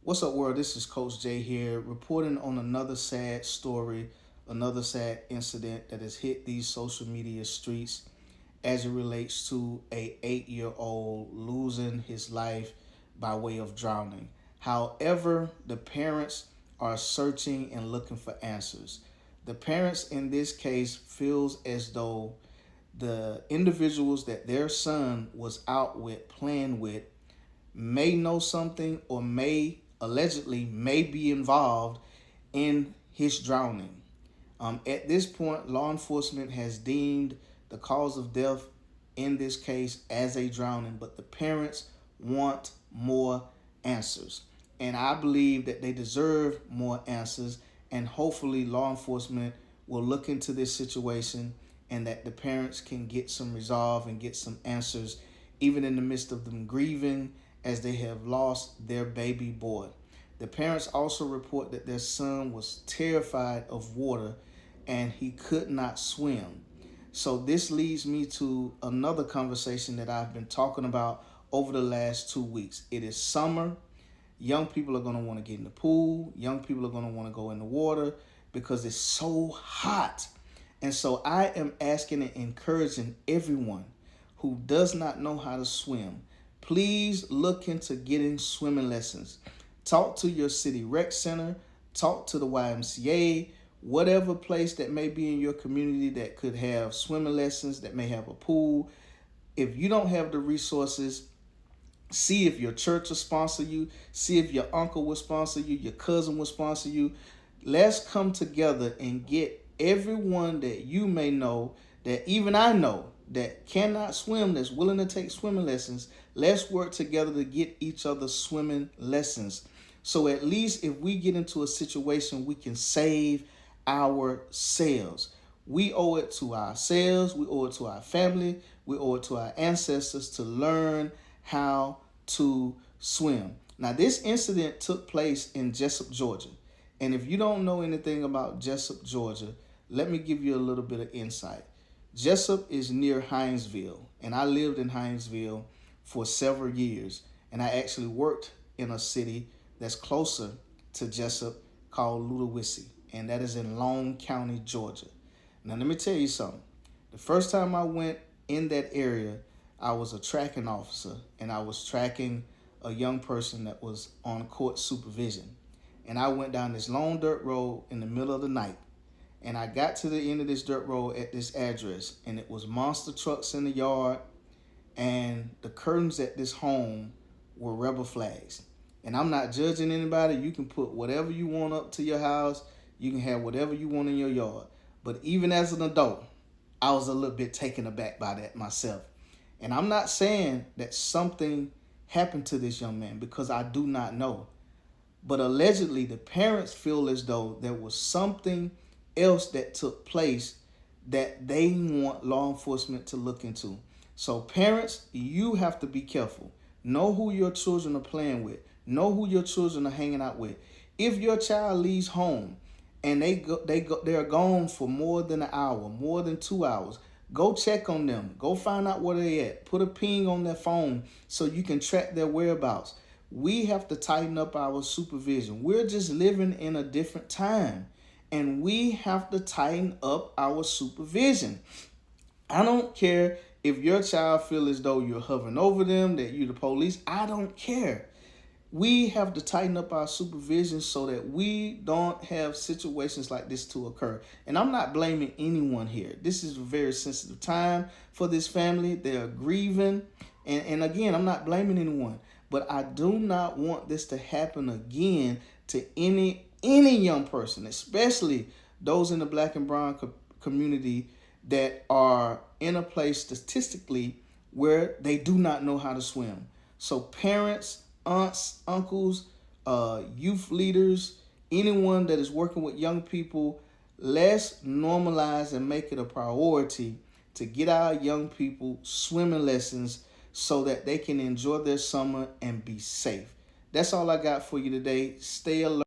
What's up, world? This is Coach Jay here, reporting on another sad story, another sad incident that has hit these social media streets as it relates to a 8-year-old losing his life by way of drowning. However, the parents are searching and looking for answers. The parents in this case feels as though the individuals that their son was out with, playing with, may know something or may be involved in his drowning. At this point, law enforcement has deemed the cause of death in this case as a drowning, but the parents want more answers. And I believe that they deserve more answers, and hopefully law enforcement will look into this situation and that the parents can get some resolve and get some answers, even in the midst of them grieving as they have lost their baby boy. The parents also report that their son was terrified of water and he could not swim. So this leads me to another conversation that I've been talking about over the last 2 weeks. It is summer. Young people are going to want to get in the pool. Young people are going to want to go in the water because it's so hot. And so I am asking and encouraging everyone who does not know how to swim, please look into getting swimming lessons. Talk to your city rec center, talk to the YMCA, whatever place that may be in your community that could have swimming lessons, that may have a pool. If you don't have the resources, see if your church will sponsor you, see if your uncle will sponsor you, your cousin will sponsor you. Let's come together and get everyone that you may know, that even I know, that cannot swim, that's willing to take swimming lessons. Let's work together to get each other swimming lessons. So at least if we get into a situation, we can save ourselves. We owe it to ourselves, we owe it to our family, we owe it to our ancestors to learn how to swim. Now, this incident took place in Jesup, Georgia. And if you don't know anything about Jesup, Georgia, let me give you a little bit of insight. Jesup is near Hinesville, and I lived in Hinesville for several years. And I actually worked in a city that's closer to Jesup called Ludowici, and that is in Long County, Georgia. Now, let me tell you something. The first time I went in that area, I was a tracking officer, and I was tracking a young person that was on court supervision. And I went down this long dirt road in the middle of the night. And I got to the end of this dirt road at this address, and it was monster trucks in the yard, and the curtains at this home were rebel flags. And I'm not judging anybody. You can put whatever you want up to your house. You can have whatever you want in your yard. But even as an adult, I was a little bit taken aback by that myself. And I'm not saying that something happened to this young man, because I do not know. But allegedly, the parents feel as though there was something else that took place that they want law enforcement to look into. So parents, you have to be careful. Know who your children are playing with. Know who your children are hanging out with. If your child leaves home and they're gone for more than an hour, more than 2 hours, go check on them. Go find out where they at. Put a ping on their phone so you can track their whereabouts. We have to tighten up our supervision. We're just living in a different time, and we have to tighten up our supervision. I don't care if your child feels as though you're hovering over them, that you're the police. I don't care. We have to tighten up our supervision so that we don't have situations like this to occur. And I'm not blaming anyone here. This is a very sensitive time for this family. They are grieving. And again, I'm not blaming anyone. But I do not want this to happen again to any young person, especially those in the Black and brown community that are in a place statistically where they do not know how to swim. So parents, aunts, uncles, youth leaders, anyone that is working with young people, let's normalize and make it a priority to get our young people swimming lessons so that they can enjoy their summer and be safe. That's all I got for you today. Stay alert.